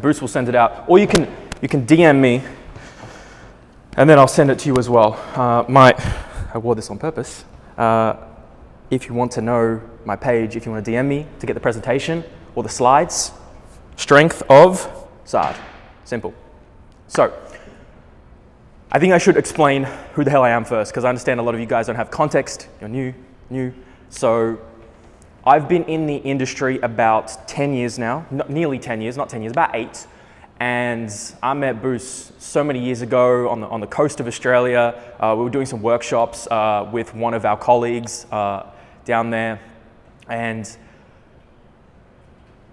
Bruce will send it out. Or you can DM me, and then I'll send it to you as well. I wore this on purpose. If you want to know my page, if you want to DM me to get the presentation or the slides, Strength of Saad. Simple. So, I think I should explain who the hell I am first, because I understand a lot of you guys don't have context. You're new. So, I've been in the industry about 10 years now, nearly 10 years, not 10 years, about 8. And I met Bruce so many years ago on the coast of Australia. We were doing some workshops with one of our colleagues down there. And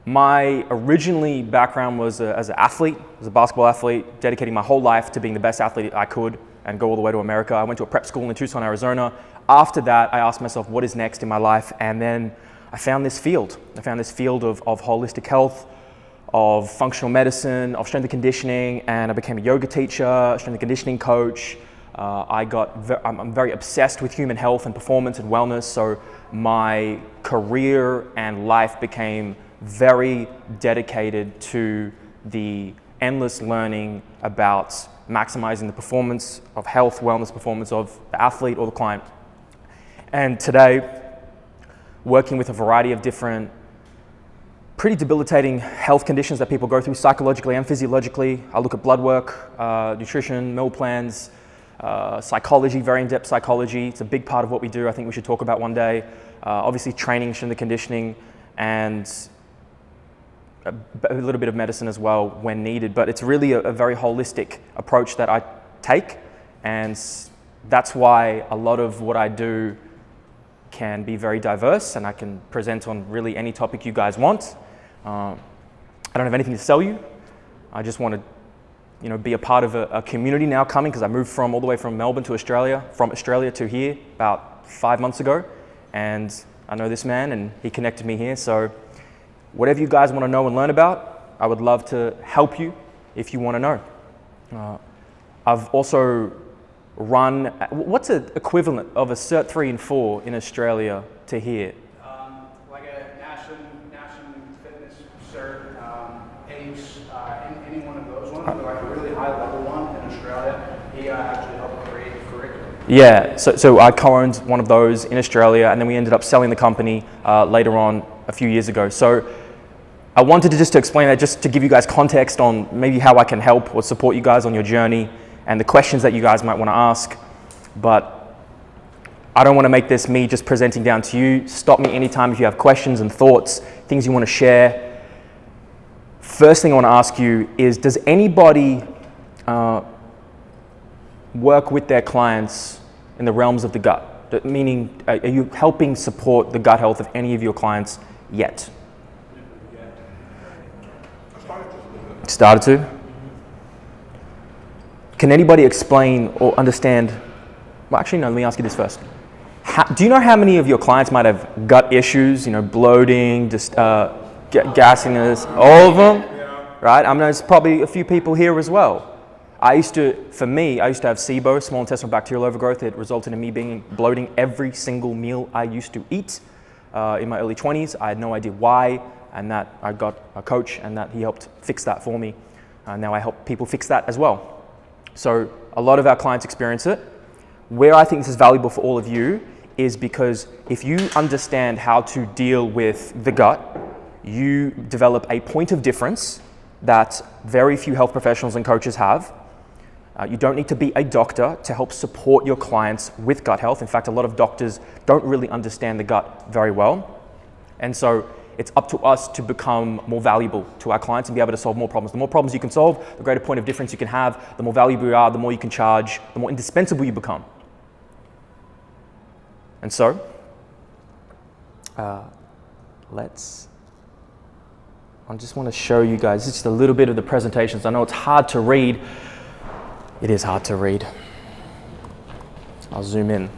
my originally background was as an athlete, as a basketball athlete, dedicating my whole life to being the best athlete I could and go all the way to America. I went to a prep school in Tucson, Arizona. After that, I asked myself, what is next in my life? And then I found this field. I found this field of holistic health, of functional medicine, of strength and conditioning, and I became a yoga teacher, strength and conditioning coach. I'm very obsessed with human health and performance and wellness, so my career and life became very dedicated to the endless learning about maximizing the performance of health, wellness, performance of the athlete or the client. And today, working with a variety of different pretty debilitating health conditions that people go through psychologically and physiologically. I look at blood work, nutrition, meal plans, psychology, very in-depth psychology. It's a big part of what we do. I think we should talk about one day. Obviously training, strength and conditioning, and a little bit of medicine as well when needed. But it's really a very holistic approach that I take, and that's why a lot of what I do can be very diverse, and I can present on really any topic you guys want. I don't have anything to sell you. I just want to, be a part of a community now coming, because I moved all the way from Melbourne to Australia, from Australia to here about 5 months ago, and I know this man, and he connected me here. So, whatever you guys want to know and learn about, I would love to help you if you want to know. I've also run, what's an equivalent of a Cert 3 and 4 in Australia to here? Like a National Fitness Cert, ACE, any one of those ones, but like a really high level one in Australia. He actually helped create the curriculum. Yeah, so I co-owned one of those in Australia, and then we ended up selling the company later on a few years ago. So I wanted to explain that, just to give you guys context on maybe how I can help or support you guys on your journey and the questions that you guys might want to ask. But I don't want to make this me just presenting down to you. Stop me anytime if you have questions and thoughts, things you want to share. First thing I want to ask you is, does anybody work with their clients in the realms of the gut? Meaning, are you helping support the gut health of any of your clients yet? Started to? Can anybody explain or understand? Well, actually, no, let me ask you this first. Do you know how many of your clients might have gut issues, bloating, gassiness, all of them? Yeah. Right? I mean, there's probably a few people here as well. I used to have SIBO, small intestinal bacterial overgrowth. It resulted in me bloating every single meal I used to eat in my early 20s. I had no idea why, and that I got a coach, and that he helped fix that for me. Now I help people fix that as well. So a lot of our clients experience it. Where I think this is valuable for all of you is because if you understand how to deal with the gut, you develop a point of difference that very few health professionals and coaches have. You don't need to be a doctor to help support your clients with gut health. In fact, a lot of doctors don't really understand the gut very well. And so it's up to us to become more valuable to our clients and be able to solve more problems. The more problems you can solve, the greater point of difference you can have, the more valuable you are, the more you can charge, the more indispensable you become. And so, I just want to show you guys just a little bit of the presentations. I know it's hard to read. It is hard to read. I'll zoom in.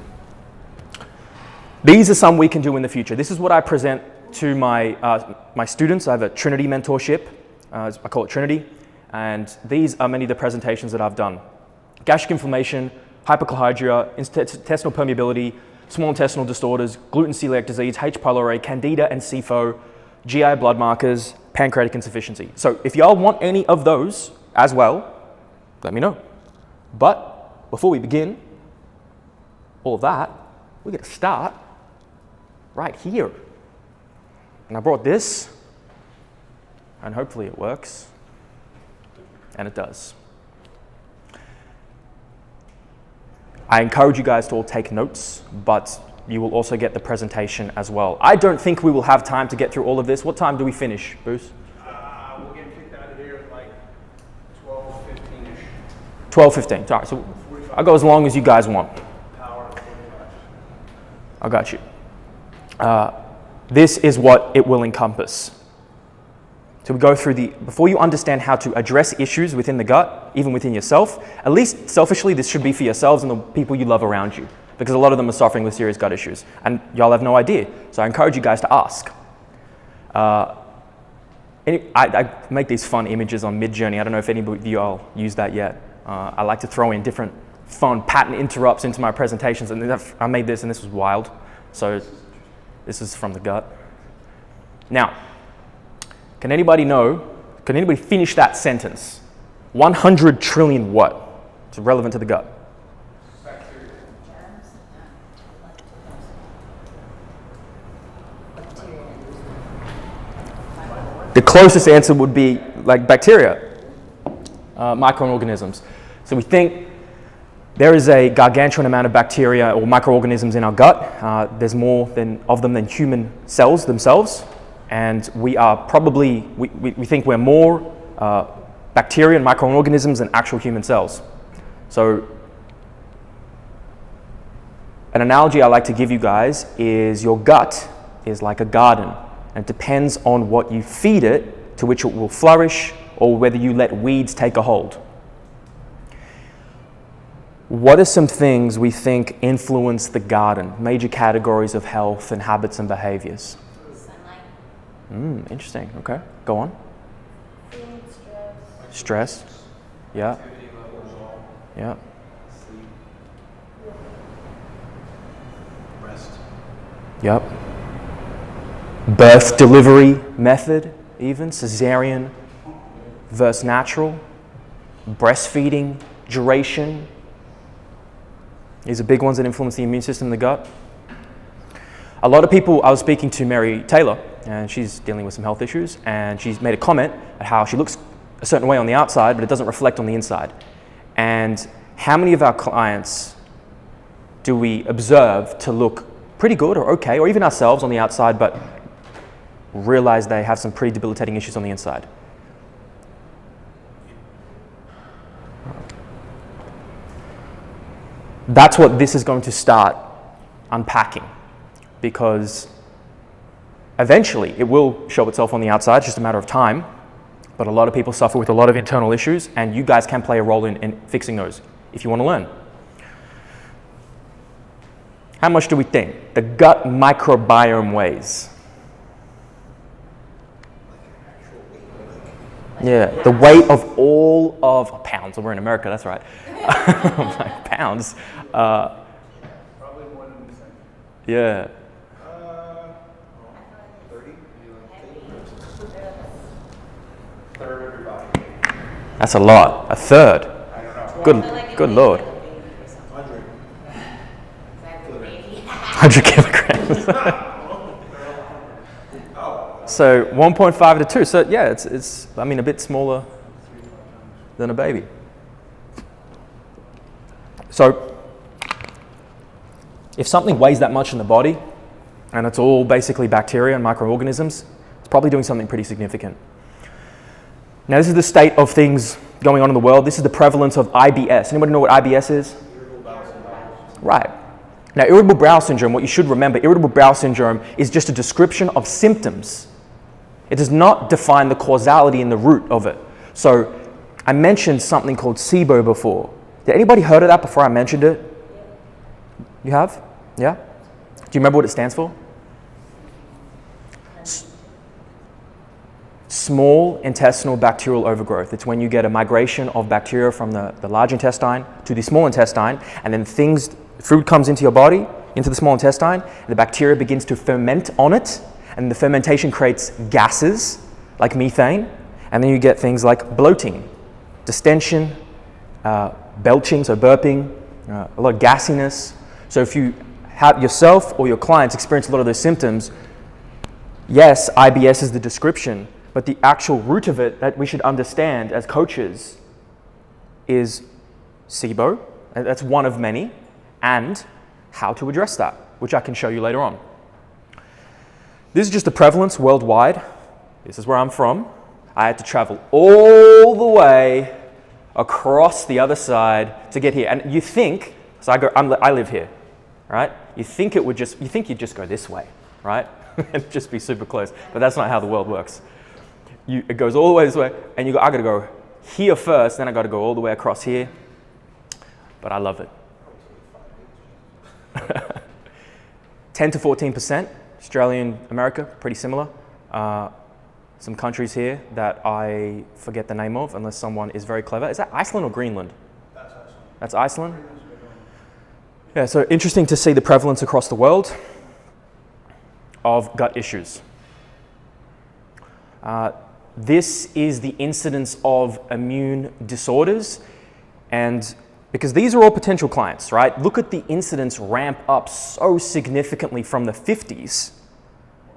These are some we can do in the future. This is what I present to my students. I have a Trinity mentorship. I call it Trinity. And these are many of the presentations that I've done. Gastric inflammation, hyperchlorhydria, intestinal permeability, small intestinal disorders, gluten celiac disease, H. pylori, candida and SIFO, GI blood markers, pancreatic insufficiency. So if y'all want any of those as well, let me know. But before we begin all of that, we're going to start right here. And I brought this, and hopefully it works. And it does. I encourage you guys to all take notes, but you will also get the presentation as well. I don't think we will have time to get through all of this. What time do we finish, Bruce? We'll get kicked out of here at like 12:15-ish. 12:15. All right, so I'll go as long as you guys want. Power 45. I got you. This is what it will encompass. So we go through before you understand how to address issues within the gut, even within yourself, at least selfishly, this should be for yourselves and the people you love around you, because a lot of them are suffering with serious gut issues, and y'all have no idea. So I encourage you guys to ask. I make these fun images on Midjourney. I don't know if any of you all use that yet. I like to throw in different fun pattern interrupts into my presentations, and I made this, and this was wild. So this is from the gut. Now, can anybody finish that sentence? 100 trillion what? It's relevant to the gut. Bacteria. The closest answer would be like bacteria, microorganisms. So we think there is a gargantuan amount of bacteria or microorganisms in our gut. There's more of them than human cells themselves. And we are probably, we think we're more bacteria and microorganisms than actual human cells. So an analogy I like to give you guys is your gut is like a garden. And it depends on what you feed it to which it will flourish, or whether you let weeds take a hold. What are some things we think influence the garden? Major categories of health and habits and behaviors. Interesting. Okay, go on. Food, Stress. Yeah. Activity levels, all. Yeah. Sleep. Rest. Yep. Birth delivery method, even cesarean versus natural. Breastfeeding duration. These are big ones that influence the immune system in the gut. A lot of people, I was speaking to Mary Taylor, and she's dealing with some health issues, and she's made a comment at how she looks a certain way on the outside, but it doesn't reflect on the inside. And how many of our clients do we observe to look pretty good or okay, or even ourselves on the outside, but realize they have some pretty debilitating issues on the inside? That's what this is going to start unpacking, because eventually it will show itself on the outside. It's just a matter of time. But a lot of people suffer with a lot of internal issues, and you guys can play a role in fixing those if you want to learn. How much do we think the gut microbiome weighs? Yeah, the weight of all of pounds. We're in America, that's right. Like pounds. Probably more than the same. Yeah. 30? Third of your body. That's a lot. A third. I don't know. Good Lord. 100 kilograms. So 1.5 to 2. So yeah, it's I mean a bit smaller than a baby. So if something weighs that much in the body, and it's all basically bacteria and microorganisms, it's probably doing something pretty significant. Now this is the state of things going on in the world. This is the prevalence of IBS. Anybody know what IBS is? Irritable bowel syndrome. Right. Now irritable bowel syndrome, what you should remember, irritable bowel syndrome is just a description of symptoms. It does not define the causality and the root of it. So I mentioned something called SIBO before. Did anybody heard of that before I mentioned it? You have? Yeah? Do you remember what it stands for? Small intestinal bacterial overgrowth. It's when you get a migration of bacteria from the large intestine to the small intestine, and then food comes into your body, into the small intestine, and the bacteria begins to ferment on it, and the fermentation creates gases, like methane, and then you get things like bloating, distension, belching, so burping, a lot of gassiness. So if you have yourself or your clients experience a lot of those symptoms, yes, IBS is the description, but the actual root of it that we should understand as coaches is SIBO, and that's one of many, and how to address that, which I can show you later on. This is just the prevalence worldwide. This is where I'm from. I had to travel all the way across the other side to get here. And you think, so I live here, right? You think you'd just go this way, right? And just be super close. But that's not how the world works. It goes all the way this way, and I gotta go here first, then I gotta go all the way across here. But I love it. 10 to 14%, Australian, America, pretty similar. Some countries here that I forget the name of unless someone is very clever. Is that Iceland or Greenland? That's Iceland. That's Iceland? Yeah, so interesting to see the prevalence across the world of gut issues. This is the incidence of immune disorders, and because these are all potential clients, right? Look at the incidence ramp up so significantly from the 50s.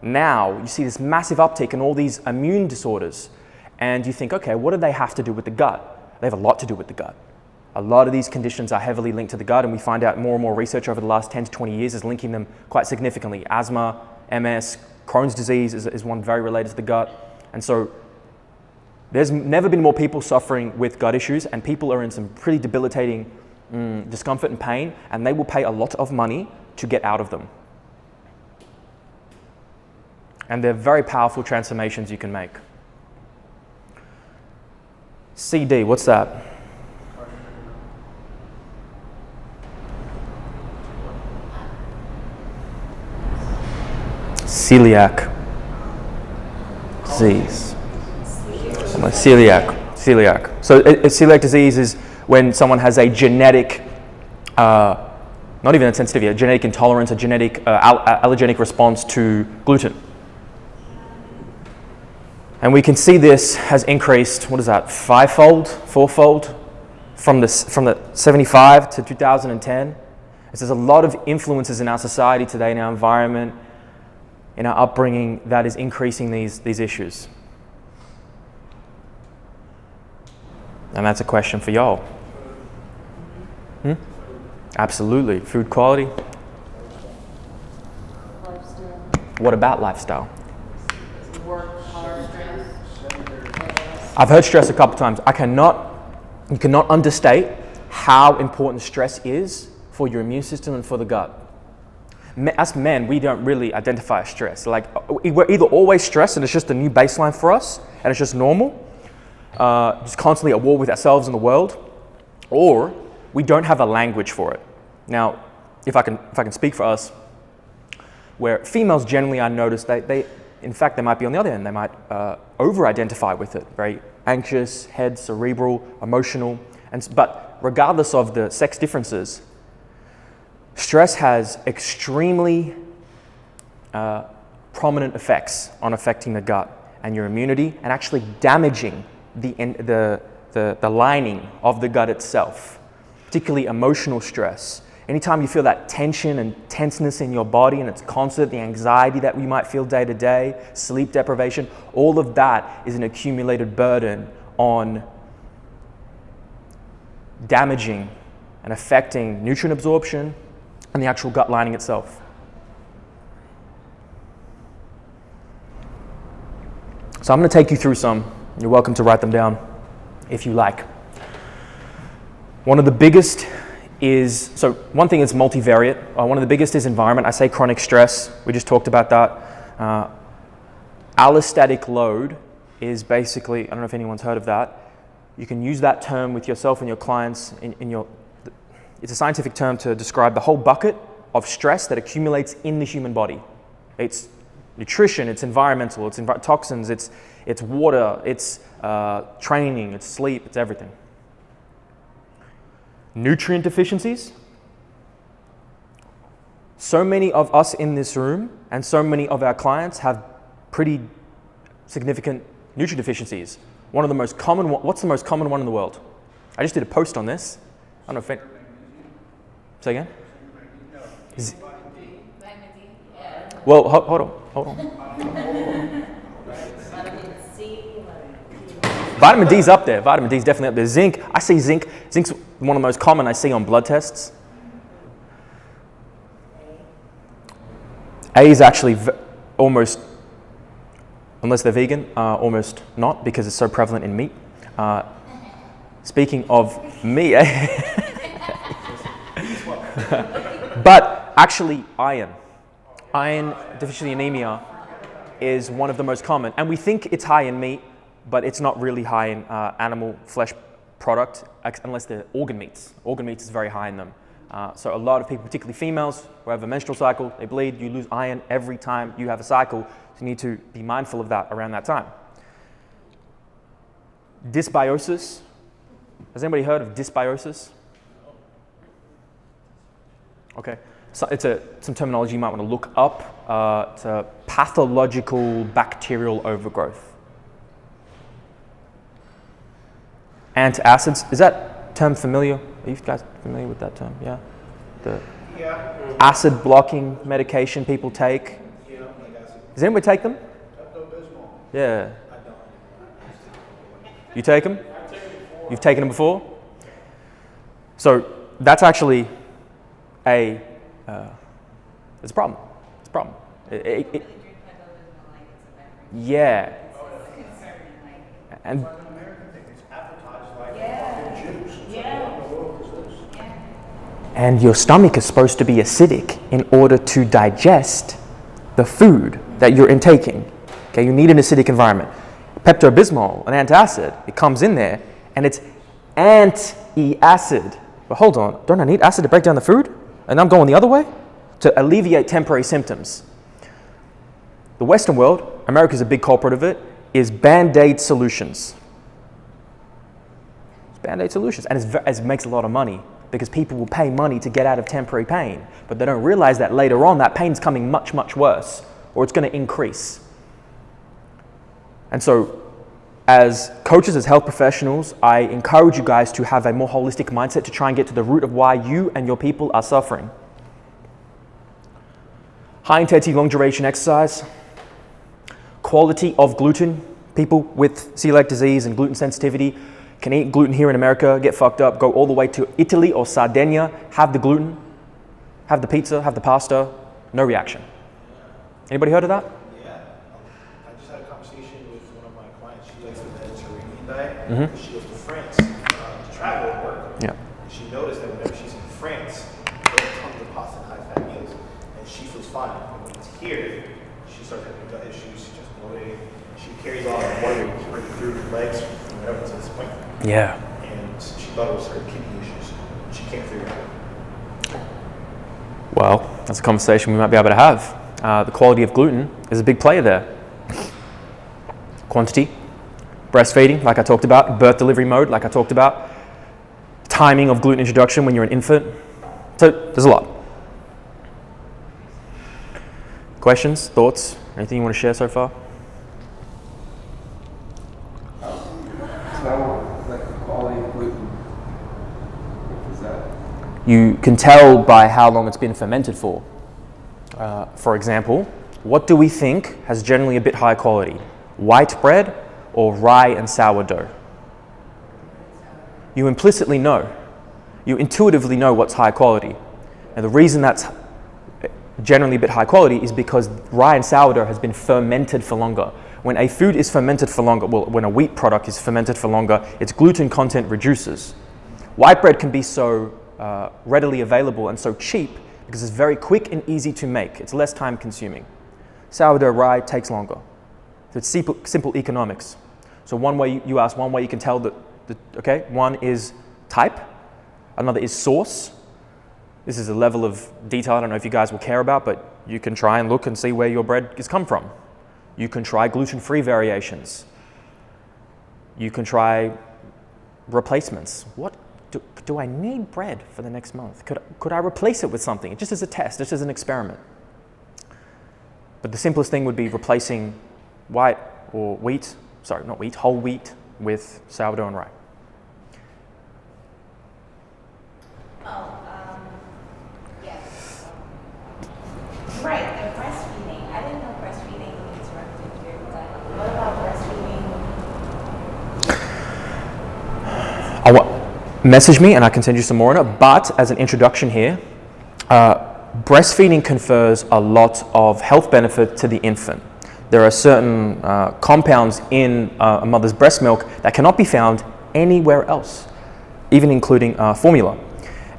Now you see this massive uptick in all these immune disorders, and you think, okay, what do they have to do with the gut? They have a lot to do with the gut. A lot of these conditions are heavily linked to the gut, and we find out more and more research over the last 10 to 20 years is linking them quite significantly. Asthma, MS, Crohn's disease is one very related to the gut. And so there's never been more people suffering with gut issues, and people are in some pretty debilitating discomfort and pain, and they will pay a lot of money to get out of them. And they're very powerful transformations you can make. CD, what's that? Celiac disease. Celiac. So celiac disease is when someone has a genetic, not even a sensitivity, a genetic intolerance, a genetic allergenic response to gluten. And we can see this has increased, what is that, fourfold from the 75 to 2010. There's a lot of influences in our society today, in our environment, in our upbringing, that is increasing these issues. And that's a question for y'all. Absolutely. Food quality. Lifestyle. What about lifestyle? Work hard, stress. I've heard stress a couple times. You cannot understate how important stress is for your immune system and for the gut. As men, we don't really identify as stress. Like, we're either always stressed and it's just a new baseline for us and it's just normal, just constantly at war with ourselves and the world, or we don't have a language for it. Now, if I can speak for us, where females generally, I notice they might be on the other end. They might over-identify with it, very anxious, head, cerebral, emotional, but regardless of the sex differences, stress has extremely prominent effects on affecting the gut and your immunity, and actually damaging the lining of the gut itself, particularly emotional stress. Anytime you feel that tension and tenseness in your body and it's constant, the anxiety that we might feel day to day, sleep deprivation, all of that is an accumulated burden on damaging and affecting nutrient absorption and the actual gut lining itself. So I'm going to take you through some. You're welcome to write them down if you like. One of the biggest is, so one thing is multivariate. One of the biggest is environment. I say chronic stress. We just talked about that. Allostatic load is basically, I don't know if anyone's heard of that. You can use that term with yourself and your clients it's a scientific term to describe the whole bucket of stress that accumulates in the human body. It's nutrition, it's environmental, it's toxins, it's water, it's training, it's sleep, it's everything. Nutrient deficiencies. So many of us in this room and so many of our clients have pretty significant nutrient deficiencies. One of the most common, what's the most common one in the world? I just did a post on this. I don't know if say again? Vitamin D. Yeah. Well, hold on. Vitamin C. Vitamin D's up there. Vitamin D's definitely up there. Zinc, I see zinc. Zinc's one of the most common I see on blood tests. A is actually almost, unless they're vegan, almost not, because it's so prevalent in meat. Speaking of meat, but actually iron deficiency anemia is one of the most common. And we think it's high in meat, but it's not really high in animal flesh product, unless they're organ meats. Organ meats is very high in them. So a lot of people, particularly females, who have a menstrual cycle, they bleed, you lose iron every time you have a cycle. So you need to be mindful of that around that time. Dysbiosis. Has anybody heard of dysbiosis? Okay. So it's some terminology you might want to look up. It's a pathological bacterial overgrowth. Antacids. Is that term familiar? Are you guys familiar with that term? Yeah. The acid blocking medication people take. Yeah, like acid. Does anybody take them? Pepto-Bismol. Yeah. I don't. You take them? You've taken them before? So that's actually it's a problem. It's a problem. Yeah. And American thing, it's advertised like fucking juice. It's like, what in the world is this? and your stomach is supposed to be acidic in order to digest the food that you're intaking. Okay, you need an acidic environment. Pepto-Bismol, an antacid, it comes in there and it's anti-acid. But hold on, don't I need acid to break down the food? And I'm going the other way? To alleviate temporary symptoms. The Western world, America's a big culprit of it, is Band-Aid solutions. It's Band-Aid solutions. And it makes a lot of money because people will pay money to get out of temporary pain. But they don't realize that later on, that pain's coming much, much worse, or it's going to increase. And so, as coaches, as health professionals, I encourage you guys to have a more holistic mindset to try and get to the root of why you and your people are suffering. High intensity, long duration exercise, quality of gluten. People with celiac disease and gluten sensitivity can eat gluten here in America, get fucked up, go all the way to Italy or Sardinia, have the gluten, have the pizza, have the pasta, no reaction. Anybody heard of that? Yeah. I just had a conversation with one of my clients. She likes the Mediterranean diet. She goes to France to travel and work. Yeah. And she noticed that whenever she's in France, they have tons of pasta and high-fat meals. And she feels fine. And when it's here, she starts having gut issues. She just bloating. She carries all the water right through her legs from whatever to this point. Yeah. And she thought it was her kidney issues. She can't figure it out. Well, that's a conversation we might be able to have. The quality of gluten is a big player there. Quantity, breastfeeding, like I talked about, birth delivery mode, like I talked about, timing of gluten introduction when you're an infant. So there's a lot. Questions, thoughts, anything you want to share so far? Tell like the quality of gluten. What is that? You can tell by how long it's been fermented for. For example, what do we think has generally a bit higher quality? White bread or rye and sourdough? You implicitly know. You intuitively know what's high quality. And the reason that's generally a bit high quality is because rye and sourdough has been fermented for longer. When a food is fermented for longer, well, when a wheat product is fermented for longer, its gluten content reduces. White bread can be so readily available and so cheap because it's very quick and easy to make. It's less time consuming. Sourdough rye takes longer. So it's simple economics. So one way you ask, one way you can tell that, okay, one is type, another is source. This is a level of detail I don't know if you guys will care about, but you can try and look and see where your bread has come from. You can try gluten-free variations. You can try replacements. What do I need bread for the next month? Could I replace it with something? Just as a test, just as an experiment. But the simplest thing would be replacing white or wheat, whole wheat with sourdough and rye. Yes. Right, the breastfeeding. I didn't know breastfeeding interrupted your gut. What about breastfeeding? Message me and I can send you some more on it. But as an introduction here, breastfeeding confers a lot of health benefit to the infant. There are certain compounds in a mother's breast milk that cannot be found anywhere else, even including formula.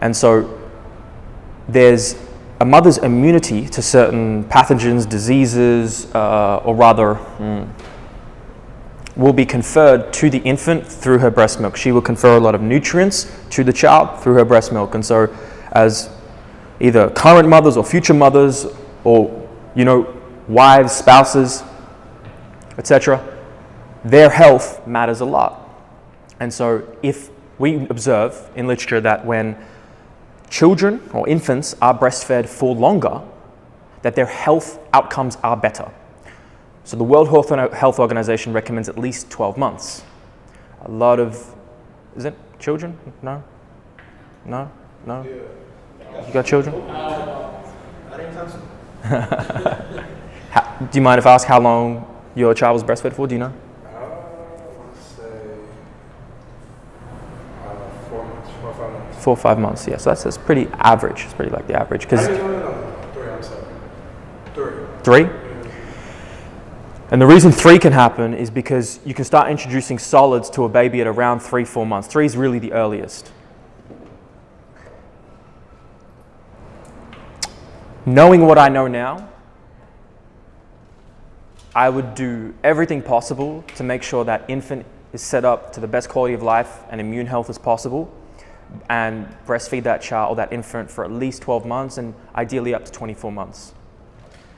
And so there's a mother's immunity to certain pathogens, diseases, or rather, will be conferred to the infant through her breast milk. She will confer a lot of nutrients to the child through her breast milk. And so as either current mothers or future mothers or, wives, spouses, etc., their health matters a lot. And so if we observe in literature that when children or infants are breastfed for longer, that their health outcomes are better. So the World Health Organization recommends at least 12 months. A lot of, is it children? No? No? No? You got children? Do you mind if I ask how long your child was breastfed for? Do you know? Let's say 4 months, 4 or 5 months. 4 or 5 months, yeah. So that's pretty average. It's pretty like the average. Because No. 3, I'm sorry. 3? And the reason 3 can happen is because you can start introducing solids to a baby at around 3-4 months. 3 is really the earliest. Knowing what I know now, I would do everything possible to make sure that infant is set up to the best quality of life and immune health as possible, and breastfeed that child or that infant for at least 12 months and ideally up to 24 months.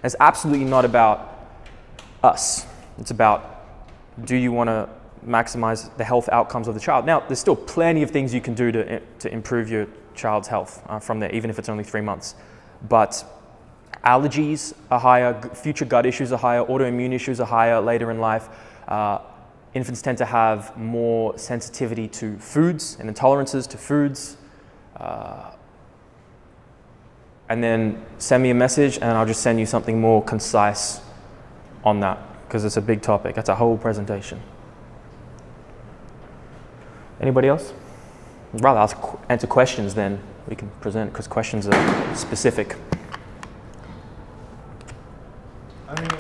It's absolutely not about us. It's about, do you want to maximize the health outcomes of the child? Now, there's still plenty of things you can do to improve your child's health from there, even if it's only 3 months. But allergies are higher, future gut issues are higher, autoimmune issues are higher later in life. Infants tend to have more sensitivity to foods and intolerances to foods. And then send me a message and I'll just send you something more concise on that, because it's a big topic. That's a whole presentation. Anybody else? I'd rather answer questions than we can present, because questions are specific. I mean,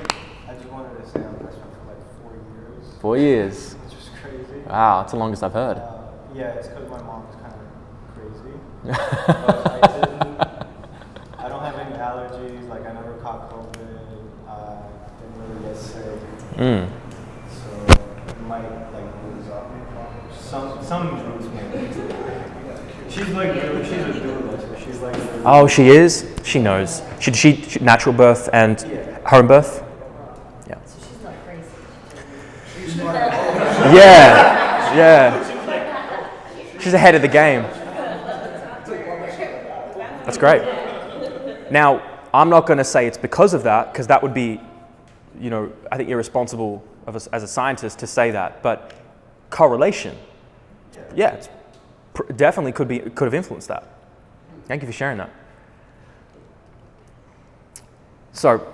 I just wanted to say I'm breastfed for like 4 years. 4 years. It's just crazy. Wow, that's the longest I've heard. Yeah, it's because my mom is kind of crazy. But I don't have any allergies. Like, I never caught COVID. Didn't really get sick. So it might like lose up. Some roots maybe. She's like, she's a doula, so she's like. Oh, she is? She knows. She natural birth and home birth? Yeah. So she's not crazy. Yeah, yeah. She's ahead of the game. That's great. Now, I'm not going to say it's because of that, because that would be, I think irresponsible of us as a scientist to say that. But correlation, yeah, it's definitely could have influenced that. Thank you for sharing that. So,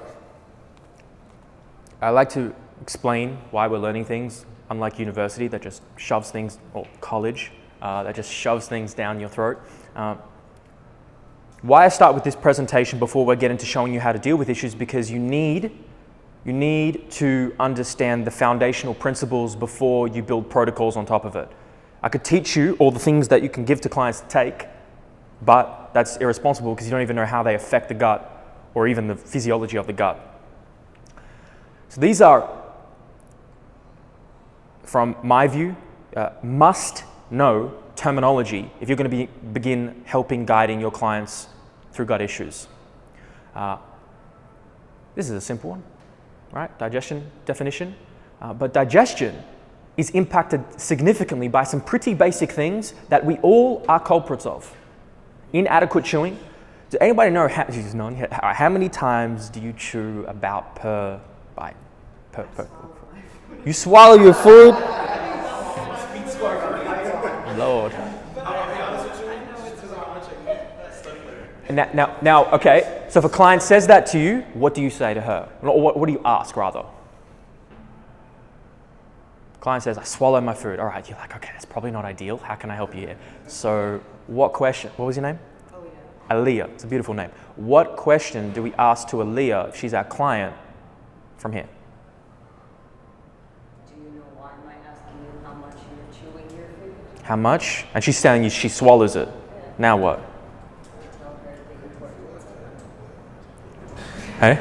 I like to explain why we're learning things, unlike university that just shoves things, or college, that just shoves things down your throat. Why I start with this presentation before we get into showing you how to deal with issues, because you need to understand the foundational principles before you build protocols on top of it. I could teach you all the things that you can give to clients to take, but that's irresponsible because you don't even know how they affect the gut or even the physiology of the gut. So these are, from my view, must know terminology if you're going to begin helping guiding your clients through gut issues. This is a simple one, right? Digestion definition. But digestion is impacted significantly by some pretty basic things that we all are culprits of. Inadequate chewing. Does anybody know how many times do you chew about per bite? You swallow your food? Lord. Now, okay, so if a client says that to you, what do you say to her? Or what do you ask, rather? Client says, I swallow my food. All right, you're like, okay, that's probably not ideal. How can I help you here? So what was your name? Aaliyah. It's a beautiful name. What question do we ask to Aaliyah if she's our client from here? Do you know why am I asking you how much you're chewing your food? How much? And she's telling you she swallows it. Now what? Tell her the importance. Hey?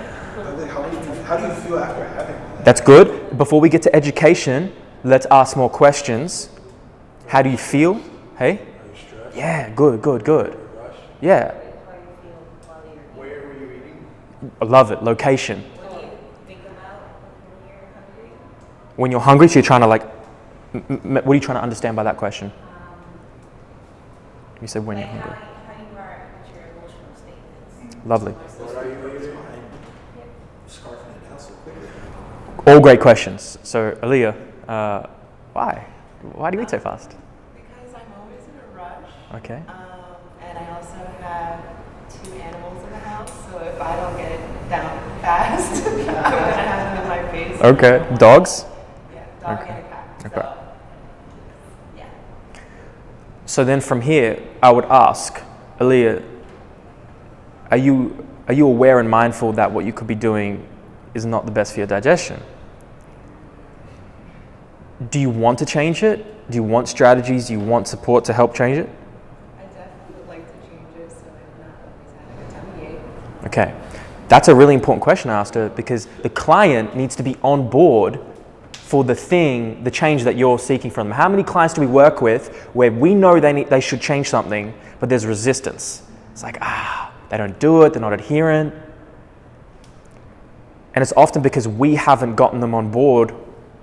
How do you feel after having that? That's good. Before we get to education, let's ask more questions. How do you feel? Hey? Are you stressed? Yeah, good. Are you rushed? Yeah, How do you feel while you're eating? Where were you eating? I love it. Location. What do you think about when you're hungry? When you're hungry, so you're trying to what are you trying to understand by that question? You said when Like you're hungry. how you are with your emotional statements. Lovely. What are you eating? Scarfing it down so quickly. All great questions. So, Aaliyah, why? Why do you eat so fast? Because I'm always in a rush. Okay. And I also have 2 animals in the house, so if I don't get it down fast, I'm gonna have them in my face. Okay. Dogs? Yeah, dog Okay. and a cat. Okay. So, yeah. So then from here, I would ask, Aaliyah, are you aware and mindful that what you could be doing is not the best for your digestion? Do you want to change it? Do you want strategies? Do you want support to help change it? I definitely would like to change it so I'm not always having a tummy ache. Okay. That's a really important question I asked her because the client needs to be on board for the change that you're seeking from them. How many clients do we work with where we know they should change something, but there's resistance? It's like, they don't do it, they're not adherent. And it's often because we haven't gotten them on board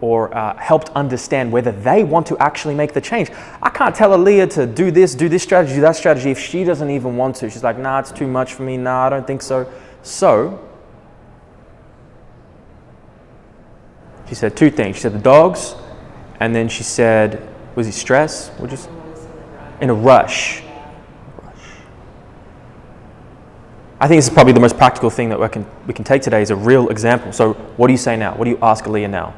or helped understand whether they want to actually make the change. I can't tell Aaliyah to do this strategy, do that strategy if she doesn't even want to. She's like, nah, it's too much for me. Nah, I don't think so. So, she said 2 things. She said the dogs, and then she said, was he stressed? In a rush. I think this is probably the most practical thing that we can take today is a real example. So what do you say now? What do you ask Aaliyah now?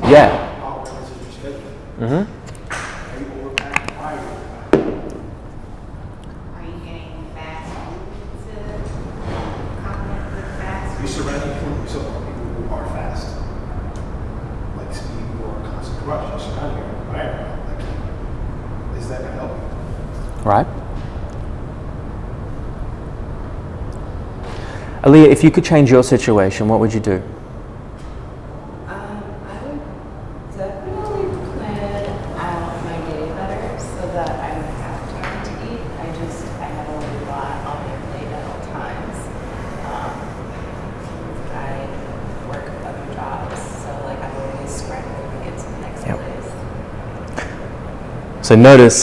Yeah. Mm-hmm. Are you getting fast food to complement with fast You food? surround yourself with people who are fast. Like speed or constant rush. You surround your environment. Like, is that going to help you? Right. Aaliyah, if you could change your situation, what would you do? I would definitely plan out my day better so that I would have time to eat. I have a lot on my plate at all times. I work other jobs, so like I'm always scrambling to get to the next Yep. place. So notice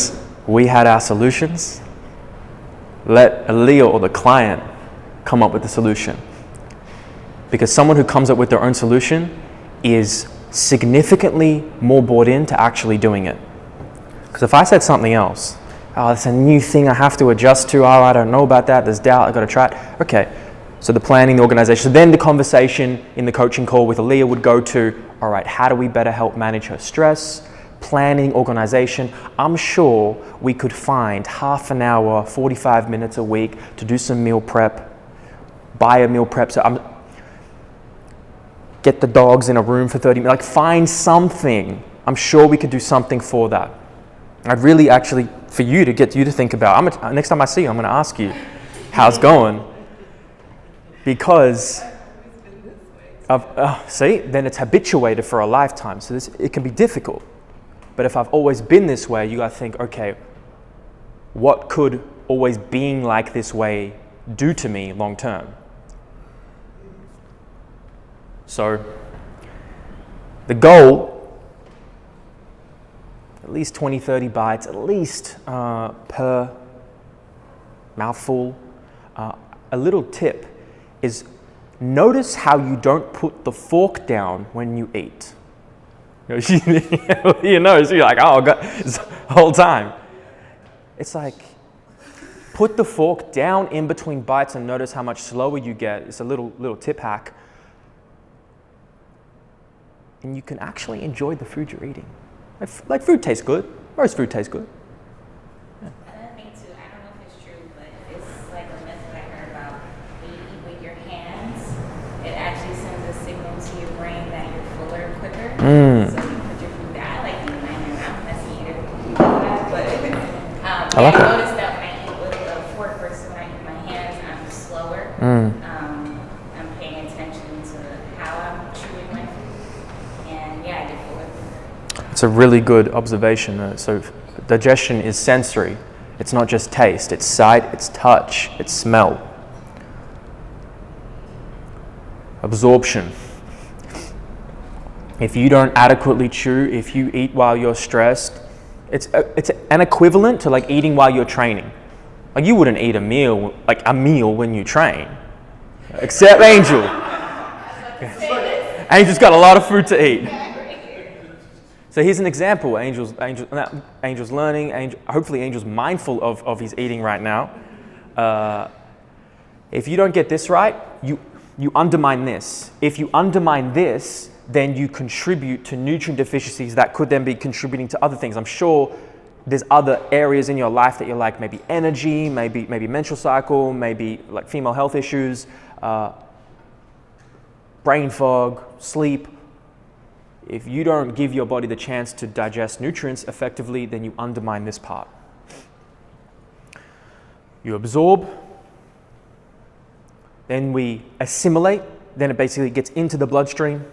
we had our solutions. Let Aaliyah or the client come up with the solution. Because someone who comes up with their own solution is significantly more bought into actually doing it. Because if I said something else, it's a new thing I have to adjust to, I don't know about that, there's doubt, I've got to try it. Okay, so the planning, the organization. So then the conversation in the coaching call with Aaliyah would go to, all right, how do we better help manage her stress? Planning, organization. I'm sure we could find half an hour, 45 minutes a week to do some meal prep, buy a meal prep. So get the dogs in a room for 30 minutes, like find something. I'm sure we could do something for that. I'd really actually, for you to get you to think about, next time I see you, I'm going to ask you, how's it going? Because see, then it's habituated for a lifetime. So it can be difficult. But if I've always been this way, you got to think, okay, what could always being like this way do to me long term? So the goal, at least 20, 30 bites, at least per mouthful. a little tip is notice how you don't put the fork down when you eat. You know, so you're like, oh, God, this whole time. It's like, put the fork down in between bites and notice how much slower you get. It's a little tip hack. And you can actually enjoy the food you're eating. Like food tastes good. Most food tastes good. Another thing too, I don't know if it's true, but it's like a myth that I heard about. When you eat with your hands, it actually sends a signal to your brain that you're fuller quicker. So you put your food down. I like eating my hand. I'm a messy eater. But I like it. noticed that when I eat with a fork versus when I eat with my hands, I'm slower. I'm paying attention to how I'm chewing my food. And yeah, I get fuller. It's a really good observation. So digestion is sensory. It's not just taste. It's sight, it's touch, it's smell. Absorption. If you don't adequately chew, if you eat while you're stressed, it's an equivalent to like eating while you're training. Like you wouldn't eat a meal when you train. Except Angel. Angel's got a lot of food to eat. So here's an example. Angel's learning. Hopefully Angel's mindful of his eating right now. If you don't get this right, you undermine this. If you undermine this, then you contribute to nutrient deficiencies that could then be contributing to other things. I'm sure there's other areas in your life that you're like, maybe energy, maybe menstrual cycle, maybe like female health issues, brain fog, sleep. If you don't give your body the chance to digest nutrients effectively, then you undermine this part. You absorb, then we assimilate, then it basically gets into the bloodstream,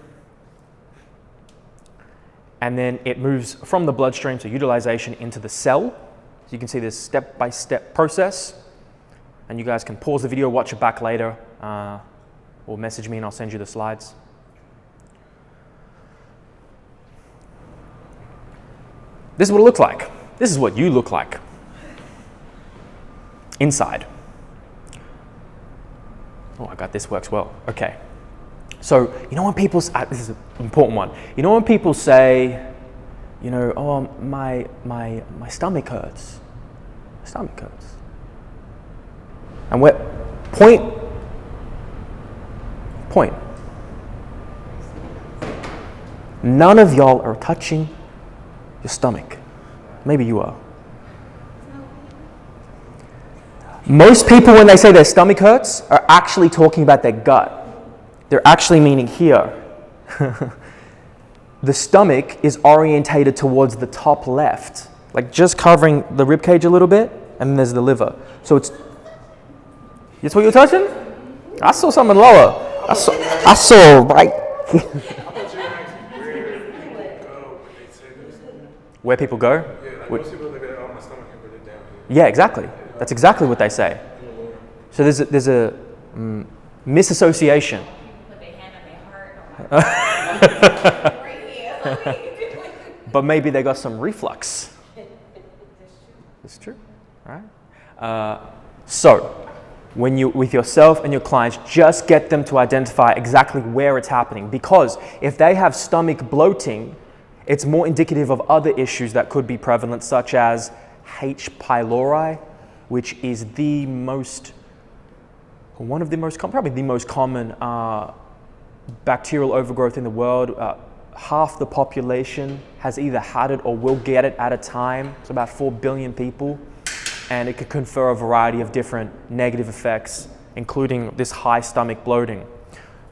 and then it moves from the bloodstream to utilization into the cell. So you can see this step-by-step process, and you guys can pause the video, watch it back later, or message me and I'll send you the slides. This is what it looks like. This is what you look like inside. Oh, I got this works well. Okay. So, you know when people, this is an important one. You know when people say, you know, oh, my stomach hurts. My stomach hurts. And point. None of y'all are touching your stomach. Maybe you are. Most people, when they say their stomach hurts, are actually talking about their gut. They're actually meaning here. The stomach is orientated towards the top left, like just covering the rib cage a little bit, and then there's the liver. So it's. That's what you're touching? I saw something lower. I saw right. Where people go? Yeah, like most people look at it, oh, my stomach can put it down. Yeah, exactly. That's exactly what they say. So there's a misassociation. Put their hand on their heart. Right here. But maybe they got some reflux. That's true. All right. So when you, with yourself and your clients, just get them to identify exactly where it's happening. Because if they have stomach bloating, it's more indicative of other issues that could be prevalent, such as H. pylori, which is probably the most common bacterial overgrowth in the world. Half the population has either had it or will get it at a time. It's about 4 billion people, and it could confer a variety of different negative effects, including this high stomach bloating.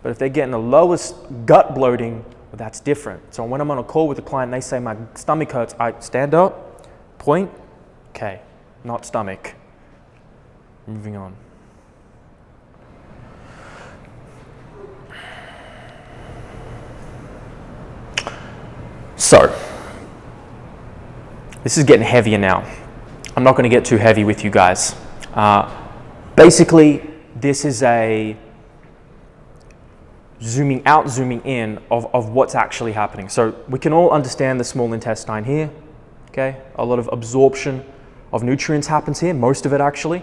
But if they're getting the lowest gut bloating, well, that's different. So when I'm on a call with a client, they say my stomach hurts, I stand up, point, okay, not stomach. Moving on. So, this is getting heavier now. I'm not going to get too heavy with you guys. Basically, this is a zooming out, zooming in of what's actually happening. So we can all understand the small intestine here, okay? A lot of absorption of nutrients happens here, most of it actually.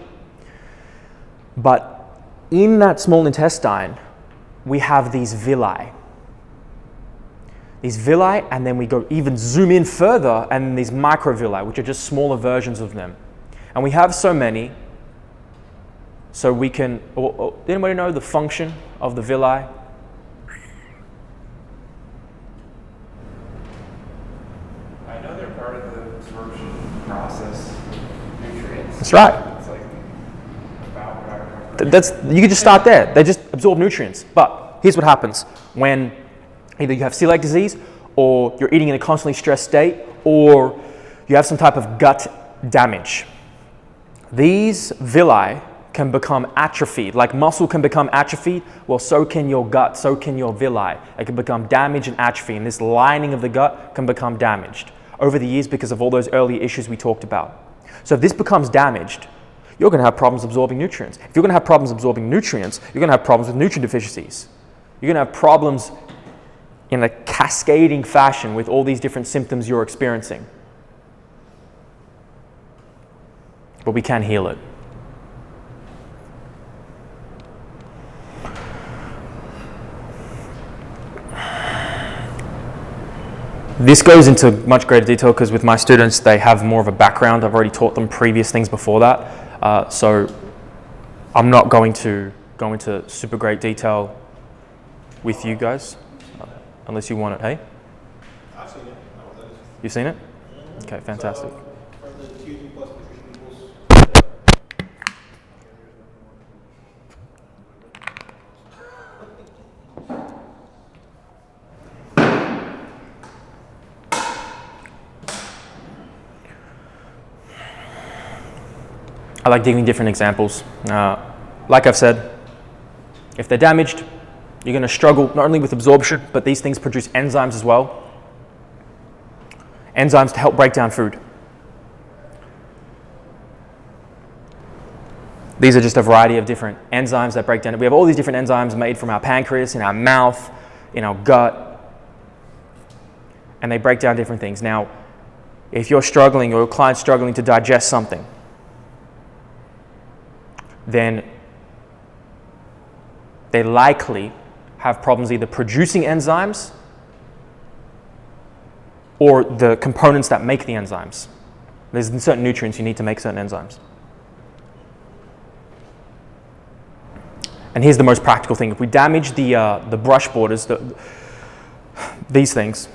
But in that small intestine, we have these villi. These villi, and then we go even zoom in further, and these microvilli, which are just smaller versions of them. And we have so many, so we can, anybody know the function of the villi? I know they're part of the absorption process. Nutrients. That's right. It's like about what I remember. You can just start there. They just absorb nutrients. But here's what happens when either you have celiac disease, or you're eating in a constantly stressed state, or you have some type of gut damage. These villi can become atrophied. Like muscle can become atrophied, well, so can your gut, so can your villi. It can become damaged and atrophy, and this lining of the gut can become damaged over the years because of all those early issues we talked about. So if this becomes damaged, you're going to have problems absorbing nutrients. If you're going to have problems absorbing nutrients, you're going to have problems with nutrient deficiencies. You're going to have problems in a cascading fashion with all these different symptoms you're experiencing. But we can heal it. This goes into much greater detail because with my students, they have more of a background. I've already taught them previous things before that. So I'm not going to go into super great detail with you guys, unless you want it, hey? I've seen it. You've seen it? Okay, fantastic. So, for the TUG plus nutrition equals, I like giving different examples. Like I've said, if they're damaged, you're going to struggle not only with absorption, but these things produce enzymes as well. Enzymes to help break down food. These are just a variety of different enzymes that break down. We have all these different enzymes made from our pancreas, in our mouth, in our gut, and they break down different things. Now, if you're struggling or your client's struggling to digest something, then they likely have problems either producing enzymes or the components that make the enzymes. There's certain nutrients you need to make certain enzymes. And here's the most practical thing. If we damage the brush borders, these things,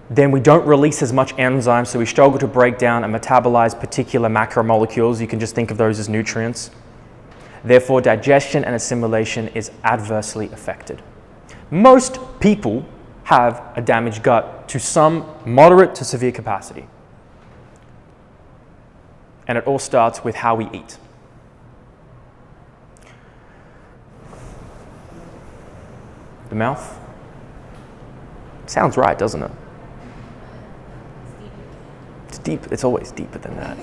then we don't release as much enzymes, so we struggle to break down and metabolize particular macromolecules. You can just think of those as nutrients. Therefore, digestion and assimilation is adversely affected. Most people have a damaged gut to some moderate to severe capacity. And it all starts with how we eat. The mouth? Sounds right, doesn't it? It's deep. It's always deeper than that.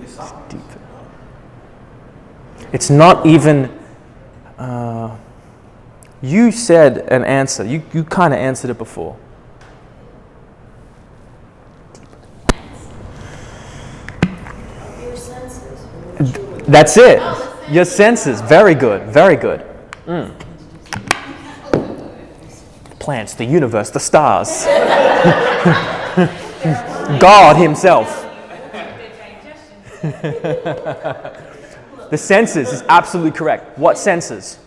It's deeper. It's not even, you said an answer. You kind of answered it before. Your senses. That's it. Your senses. Very good. Very good. Plants, the universe, the stars. God himself. The senses is absolutely correct. What senses?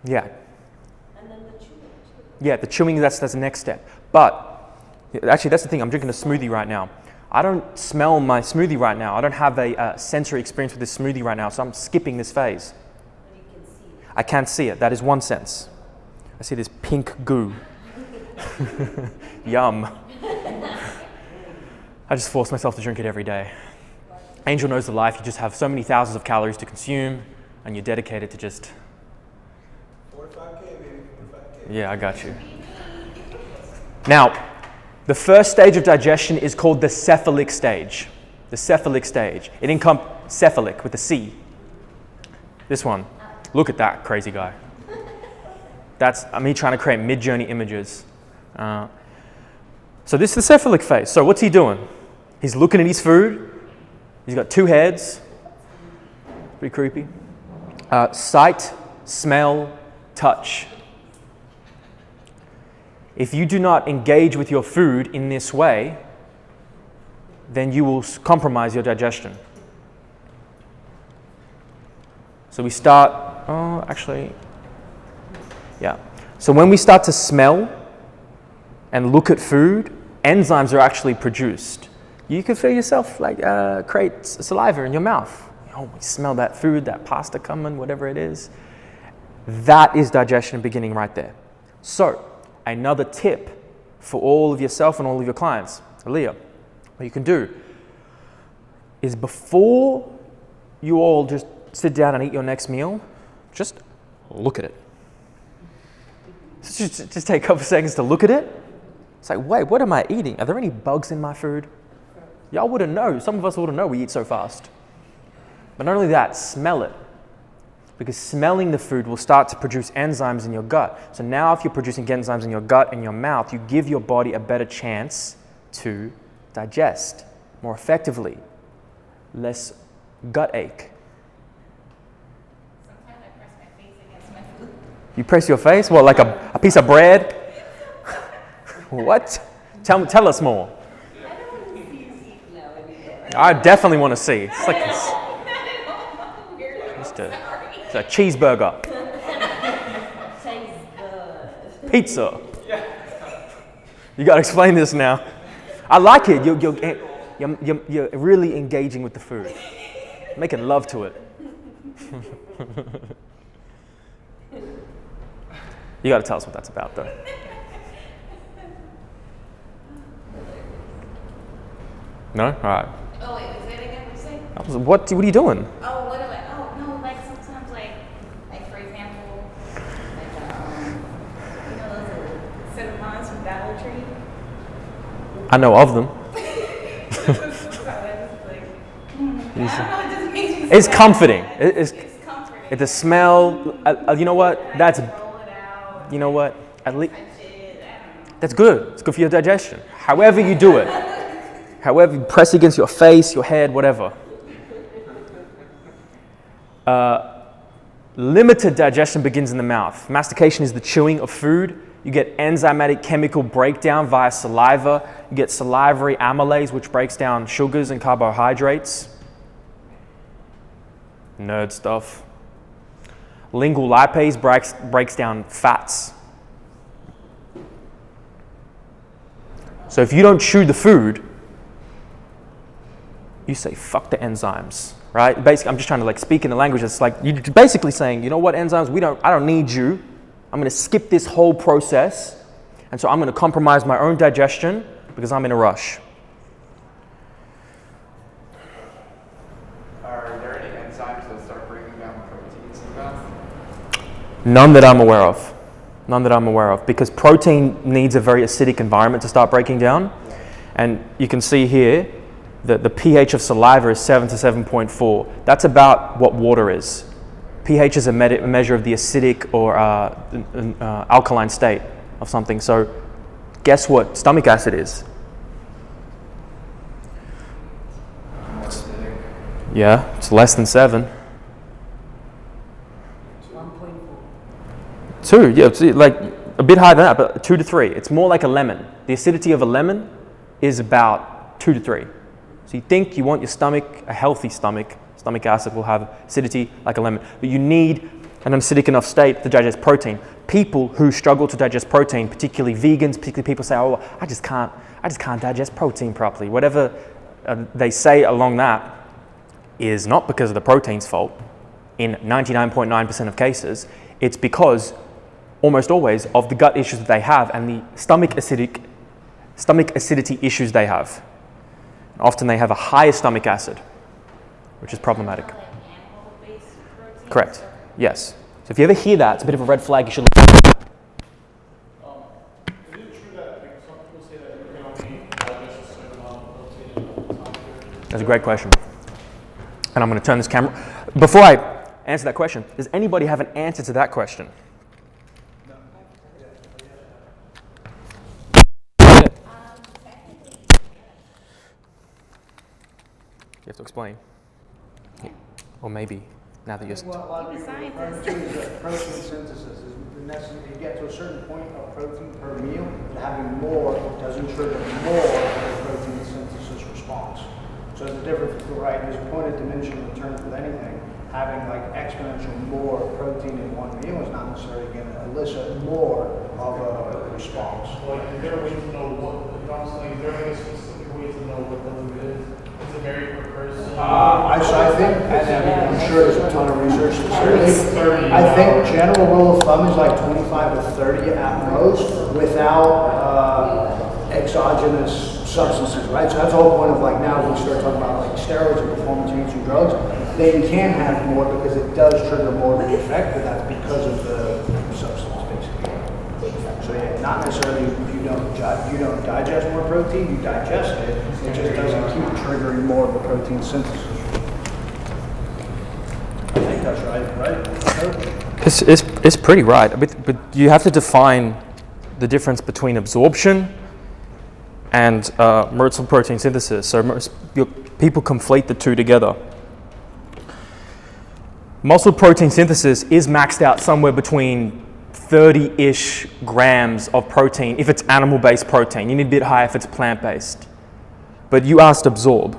Yeah. And then the chewing. Yeah, the chewing, that's the next step. But, actually that's the thing, I'm drinking a smoothie right now. I don't smell my smoothie right now. I don't have a sensory experience with this smoothie right now, so I'm skipping this phase. But you can see it. I can't see it. That is one sense. I see this pink goo. Yum. I just force myself to drink it every day. Angel knows the life. You just have so many thousands of calories to consume, and you're dedicated to just... 45K, baby, 45K. Yeah, I got you. Now, the first stage of digestion is called the cephalic stage. The cephalic stage. It encompasses cephalic with a C. This one. Look at that crazy guy. That's me trying to create mid-journey images. So this is the cephalic phase. So what's he doing? He's looking at his food. He's got two heads. Pretty creepy. Sight, smell, touch. If you do not engage with your food in this way, then you will compromise your digestion. So we start, So when we start to smell and look at food, enzymes are actually produced. You can feel yourself create saliva in your mouth. Oh, we smell that food, that pasta coming, whatever it is. That is digestion beginning right there. So, another tip for all of yourself and all of your clients, Aaliyah, what you can do is before you all just sit down and eat your next meal, just look at it. Just take a couple seconds to look at it. It's like, wait, what am I eating? Are there any bugs in my food? Y'all wouldn't know. Some of us wouldn't know we eat so fast. But not only that, smell it. Because smelling the food will start to produce enzymes in your gut. So now if you're producing enzymes in your gut and your mouth, you give your body a better chance to digest more effectively. Less gut ache. Sometimes I press my face against my food. You press your face? What, like a piece of bread? What? Tell us more. I don't want to see you eat now anymore. I definitely want to see. It's like it's a cheeseburger. Tastes good. Pizza. You got to explain this now. I like it. You're really engaging with the food. Making love to it. You got to tell us what that's about, though. No? All right. Oh wait, was it again? What you say? What are you doing? Oh, what do I? Oh no, like sometimes like for example, those cinnamons from Dollar Tree. I know of them. It's comforting. It's comforting. It's the smell. You know what? You know what? At least that's good. It's good for your digestion. However you do it. However, you press against your face, your head, whatever. Limited digestion begins in the mouth. Mastication is the chewing of food. You get enzymatic chemical breakdown via saliva. You get salivary amylase, which breaks down sugars and carbohydrates. Nerd stuff. Lingual lipase breaks down fats. So if you don't chew the food, you say, fuck the enzymes, right? Basically, I'm just trying to speak in the language. It's like, you're basically saying, you know what, enzymes, I don't need you. I'm going to skip this whole process. And so I'm going to compromise my own digestion because I'm in a rush. Are there any enzymes that start breaking down proteins in the mouth? None that I'm aware of. None that I'm aware of. Because protein needs a very acidic environment to start breaking down. And you can see here, the pH of saliva is 7 to 7.4. That's about what water is. pH is a measure of the acidic or alkaline state of something. So guess what stomach acid is? Yeah, it's less than 7. 2, yeah, it's like a bit higher than that, but 2 to 3. It's more like a lemon. The acidity of a lemon is about 2 to 3. So you think you want your stomach, a healthy stomach acid will have acidity like a lemon, but you need an acidic enough state to digest protein. People who struggle to digest protein, particularly vegans, particularly people say, oh, I just can't digest protein properly. Whatever they say along that is not because of the protein's fault. In 99.9% of cases, it's because almost always of the gut issues that they have and the stomach acidity issues they have. Often they have a higher stomach acid, which is problematic. Correct. Yes. So if you ever hear that, it's a bit of a red flag. You should look at that. Is it true that some people say that you can only digest a certain amount of protein at a time? That's a great question. And I'm going to turn this camera. Before I answer that question, does anybody have an answer to that question? You have to explain. Or maybe Now that you're Well, a lot of You're a people scientist. refer to is that protein synthesis is the necessary to get to a certain point of protein per meal, and having more doesn't trigger more of the protein synthesis response. So the difference, right, there's a point of diminishing returns with anything. Having like exponential more protein in one meal is not necessarily going to elicit more of a response. Like, is there a way to know what, you know what I'm saying? Is there a specific way to know what the limit is? Is it vary per person? I think, and I mean, I'm sure there's a ton of research to say. 30. I think general rule of thumb is like 25 to 30 at most without exogenous substances, right? So that's the whole point of like now we start talking about like steroids and performance enhancing drugs. They can have more because it does trigger more of the effect, but that's because of the substance basically. So yeah, not necessarily you don't digest more protein, you digest it. It just doesn't keep triggering more of the protein synthesis. I think that's right? It's pretty right, but you have to define the difference between absorption and muscle protein synthesis. So people conflate the two together. Muscle protein synthesis is maxed out somewhere between 30-ish grams of protein if it's animal-based protein. You need a bit higher if it's plant-based. But you asked absorb.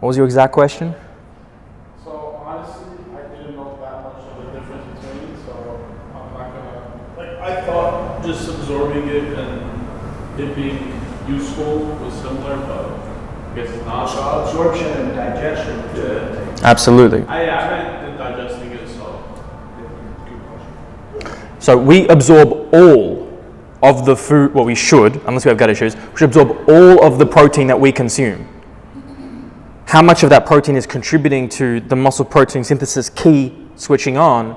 What was your exact question? So honestly, I didn't know that much of the difference between, so I'm not gonna, like, I thought just absorbing it and it being useful was similar, but I guess it's not. So absorption and digestion. Yeah. Absolutely. I meant digesting it, so good question. So we absorb all of the food, well we should, unless we have gut issues, we should absorb all of the protein that we consume. How much of that protein is contributing to the muscle protein synthesis key switching on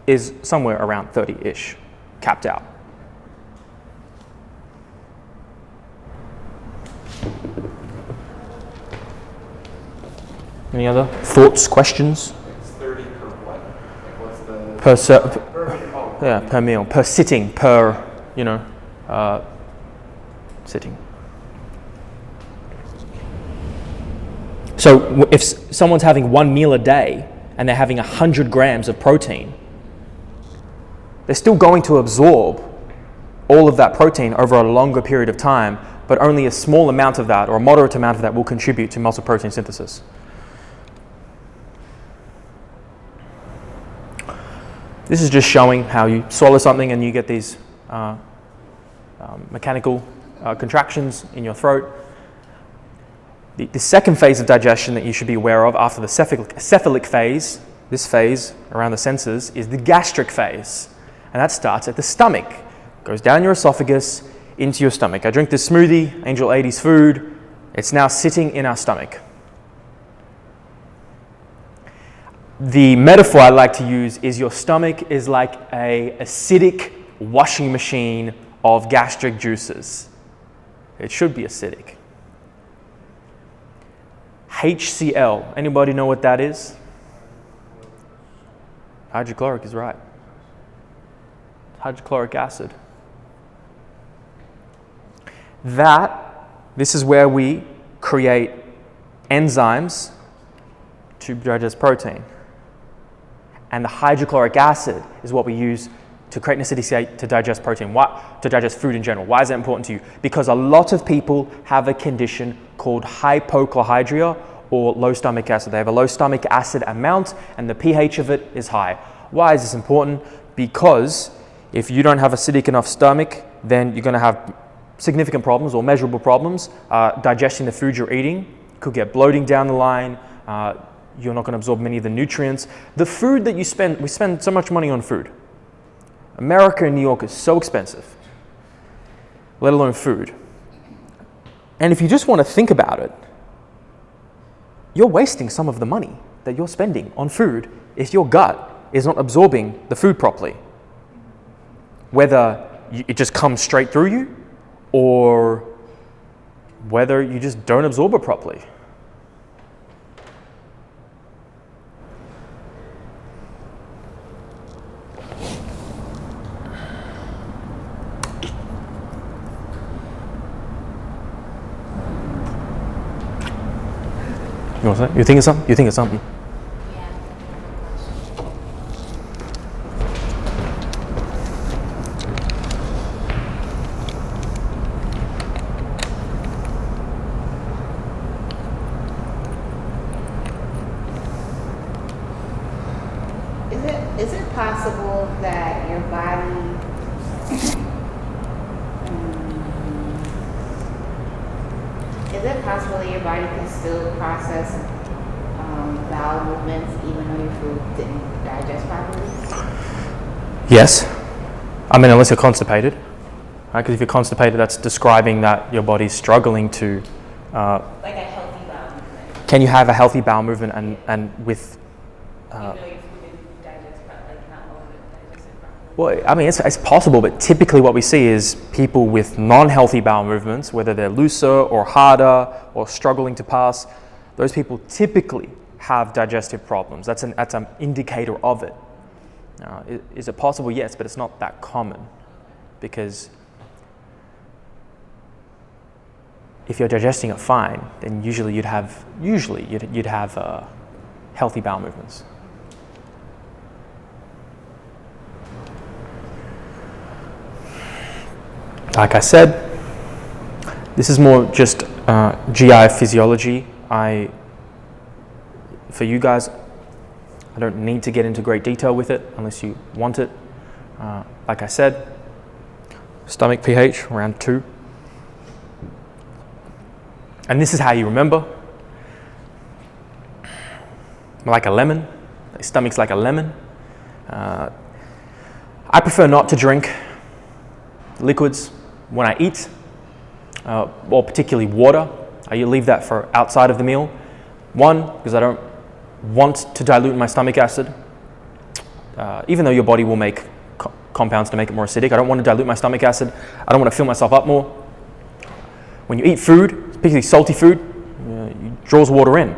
is somewhere around 30-ish, capped out. Any other thoughts, questions? It's 30 per what? Like what's the... Per meal, per sitting, per, sitting. So if someone's having one meal a day and they're having 100 grams of protein, they're still going to absorb all of that protein over a longer period of time, but only a small amount of that or a moderate amount of that will contribute to muscle protein synthesis. This is just showing how you swallow something and you get these mechanical contractions in your throat. The second phase of digestion that you should be aware of after the cephalic phase, this phase around the senses, is the gastric phase. And that starts at the stomach. Goes down your esophagus into your stomach. I drink this smoothie, Angel 80s food. It's now sitting in our stomach. The metaphor I like to use is your stomach is like an acidic washing machine of gastric juices. It should be acidic. HCl, anybody know what that is? Hydrochloric is right. Hydrochloric acid. This is where we create enzymes to digest protein. And the hydrochloric acid is what we use to create an acidity state to digest protein, to digest food in general. Why is that important to you? Because a lot of people have a condition called hypochlorhydria or low stomach acid. They have a low stomach acid amount and the pH of it is high. Why is this important? Because if you don't have acidic enough stomach, then you're going to have significant problems or measurable problems digesting the food you're eating. You could get bloating down the line. You're not going to absorb many of the nutrients. The food that we spend so much money on food. America and New York is so expensive, let alone food. And if you just want to think about it, you're wasting some of the money that you're spending on food if your gut is not absorbing the food properly. Whether it just comes straight through you or whether you just don't absorb it properly. You want to say? You think of something? Yeah. possible that your body is it possible that your body can still process bowel movements even though your food didn't digest properly? Yes. I mean, unless you're constipated. Right? Because if you're constipated, that's describing that your body's struggling to... Like a healthy bowel movement. Can you have a healthy bowel movement and with... Even though your food didn't digest properly, like not all of it digested properly? Well, I mean, it's possible, but typically what we see is people with non-healthy bowel movements, whether they're looser or harder or struggling to pass, those people typically have digestive problems. That's an indicator of it. Is it possible? Yes, but it's not that common, because if you're digesting it fine, then usually you'd have healthy bowel movements. Like I said, this is more just GI physiology. For you guys, I don't need to get into great detail with it unless you want it. Like I said, stomach pH around 2. And this is how you remember. Like a lemon. The stomach's like a lemon. I prefer not to drink liquids when I eat, or particularly water. I leave that for outside of the meal. One, because I don't want to dilute my stomach acid. Even though your body will make compounds to make it more acidic, I don't want to dilute my stomach acid. I don't want to fill myself up more. When you eat food, particularly salty food, it draws water in.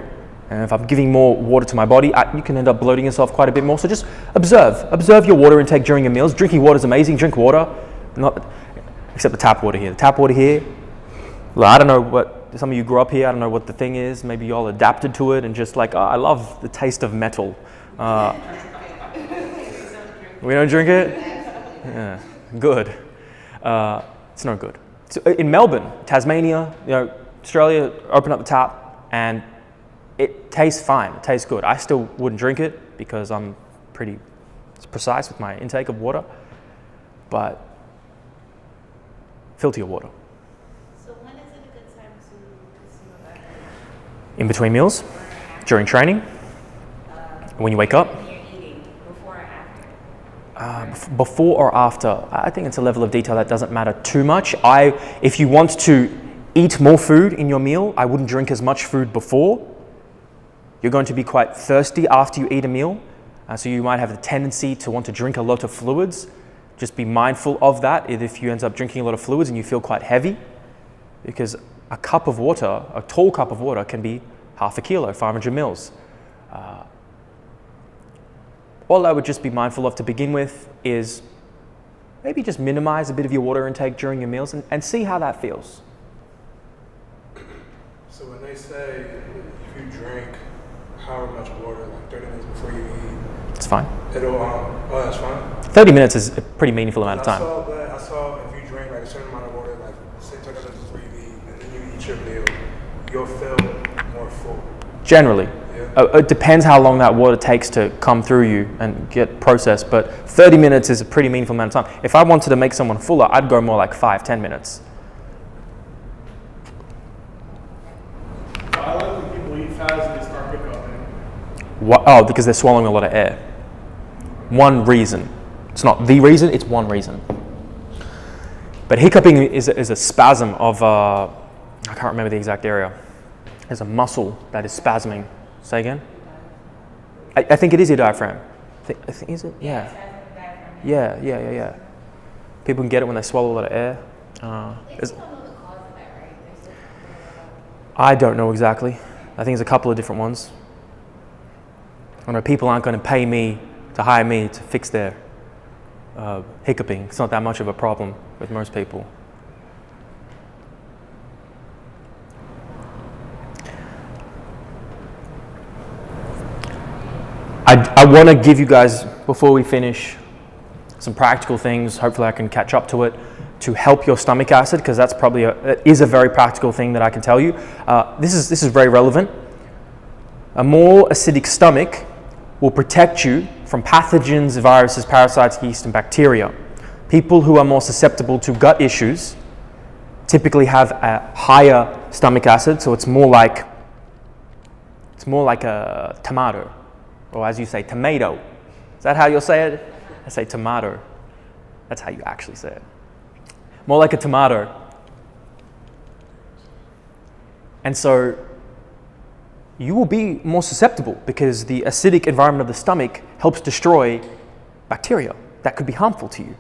And if I'm giving more water to my body, you can end up bloating yourself quite a bit more. So just observe your water intake during your meals. Drinking water is amazing. Drink water, except the tap water here. The tap water here, well, I don't know what, some of you grew up here, I don't know what the thing is. Maybe you all adapted to it and just like, I love the taste of metal. We don't drink it? Yeah, good. It's not good. So in Melbourne, Tasmania, Australia, open up the tap and it tastes fine. It tastes good. I still wouldn't drink it because I'm pretty precise with my intake of water, but filter your water. So when is it a good time to consume a beverage? In between meals, during training, when you wake up. When you're eating, before or after? Before or after, I think it's a level of detail that doesn't matter too much. If you want to eat more food in your meal, I wouldn't drink as much food before. You're going to be quite thirsty after you eat a meal, so you might have the tendency to want to drink a lot of fluids. Just be mindful of that if you end up drinking a lot of fluids and you feel quite heavy, because a cup of water, a tall cup of water, can be half a kilo, 500 mils. All I would just be mindful of to begin with is maybe just minimize a bit of your water intake during your meals and see how that feels. So when they say if you drink however much water, like 30 minutes before you eat, It's fine. it'll, that's fine. 30 minutes is a pretty meaningful amount of time. I saw if you drink like a certain amount of water, like say 30 minutes before you eat, and then you eat your meal, you'll feel more full. Generally. Yeah. It depends how long that water takes to come through you and get processed, but 30 minutes is a pretty meaningful amount of time. If I wanted to make someone fuller, I'd go more like 5-10 minutes. I like when people eat fast and they start hiccuping. Oh, because they're swallowing a lot of air. One reason. It's not the reason, it's one reason. But hiccuping is a spasm of, I can't remember the exact area. There's a muscle that is spasming. Say again? I think it is your diaphragm. I think is it? Yeah. Yeah. People can get it when they swallow a lot of air. I don't know exactly. I think there's a couple of different ones. I know people aren't going to hire me to fix their hiccuping. It's not that much of a problem with most people. I want to give you guys, before we finish, some practical things. Hopefully I can catch up to it to help your stomach acid, because that's probably is a very practical thing that I can tell you. This is very relevant. A more acidic stomach will protect you from pathogens, viruses, parasites, yeast, and bacteria. People who are more susceptible to gut issues typically have a higher stomach acid, so it's more like a tomato, or as you say, tomato. Is that how you'll say it? I say tomato. That's how you actually say it. More like a tomato. And so you will be more susceptible because the acidic environment of the stomach helps destroy bacteria that could be harmful to you.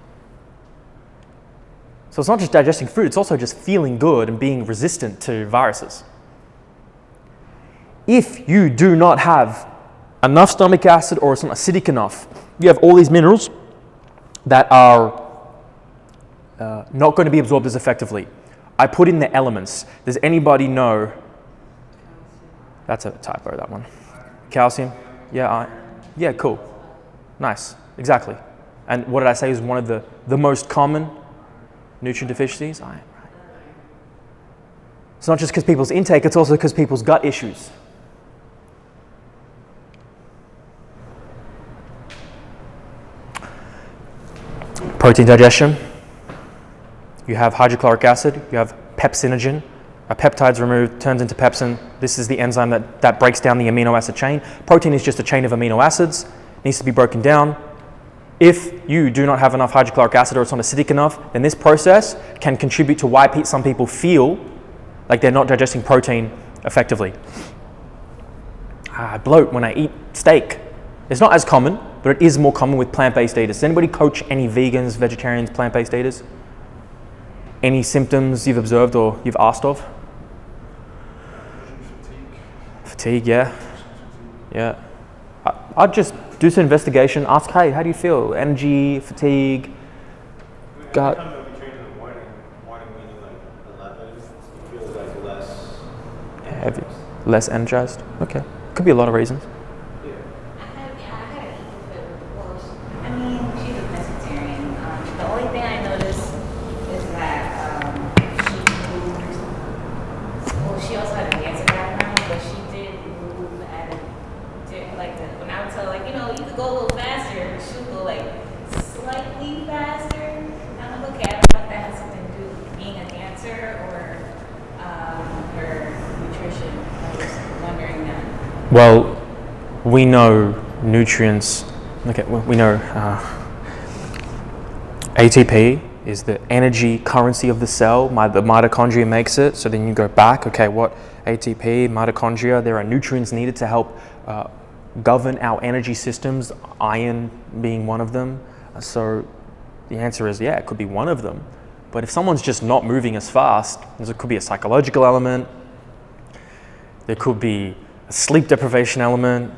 So it's not just digesting food, it's also just feeling good and being resistant to viruses. If you do not have enough stomach acid or it's not acidic enough, you have all these minerals that are not going to be absorbed as effectively. I put in the elements. Does anybody know? That's a typo, that one. Calcium? Yeah, cool. Nice, exactly. And what did I say is one of the most common nutrient deficiencies? Iron. It's not just because people's intake, it's also because people's gut issues. Protein digestion. You have hydrochloric acid, you have pepsinogen. A peptide's removed, turns into pepsin. This is the enzyme that breaks down the amino acid chain. Protein is just a chain of amino acids. It needs to be broken down. If you do not have enough hydrochloric acid or it's not acidic enough, then this process can contribute to why some people feel like they're not digesting protein effectively. I bloat when I eat steak. It's not as common, but it is more common with plant-based eaters. Does anybody coach any vegans, vegetarians, plant-based eaters? Any symptoms you've observed or you've asked of? Fatigue, yeah. I'd just do some investigation, ask, hey, how do you feel? Energy, fatigue, gut. Every time that we train in the morning meaning like 11, it feels like less Heavy, less energized? Okay. Could be a lot of reasons. I had an I mean, she's a pescatarian. The only thing I noticed is that she moved. Well, she also had a dancer background, but she did move at when I would tell her, you could go a little faster, she would go slightly faster. I'm like, okay, I don't know if that has something to do with being a dancer or her nutrition. I was wondering that. Well, we know nutrients, we know ATP is the energy currency of the cell. The mitochondria makes it. So then you go back, okay, what ATP, mitochondria, there are nutrients needed to help govern our energy systems, iron being one of them. So the answer is, yeah, it could be one of them. But if someone's just not moving as fast, there could be a psychological element, there could be a sleep deprivation element,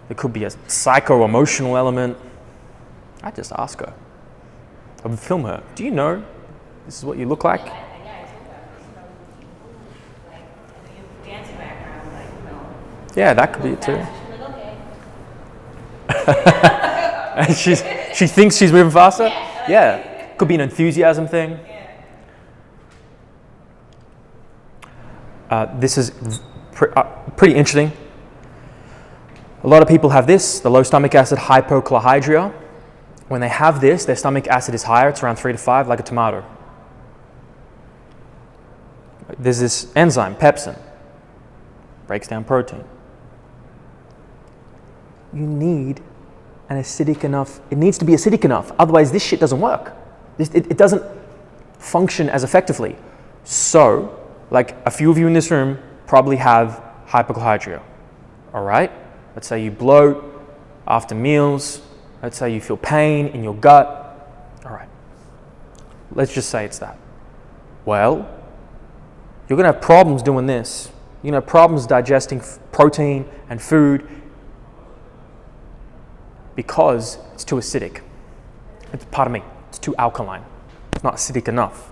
there could be a psycho-emotional element. I'd just ask her. I would film her. Do you know this is what you look like? Dancing background, Yeah, that could be it too. And she thinks she's moving faster? Yeah. Could be an enthusiasm thing. This is pretty interesting. A lot of people have this, the low stomach acid hypochlorhydria. When they have this, their stomach acid is higher. It's around 3 to 5, like a tomato. There's this enzyme, pepsin, breaks down protein. You need an acidic enough, it needs to be acidic enough, otherwise this shit doesn't work. It doesn't function as effectively. So, a few of you in this room probably have hypochlorhydria, all right? Let's say you bloat after meals, let's say you feel pain in your gut, all right. Let's just say it's that. Well, you're gonna have problems doing this. You're gonna have problems digesting protein and food because it's too acidic. It's too alkaline. It's not acidic enough.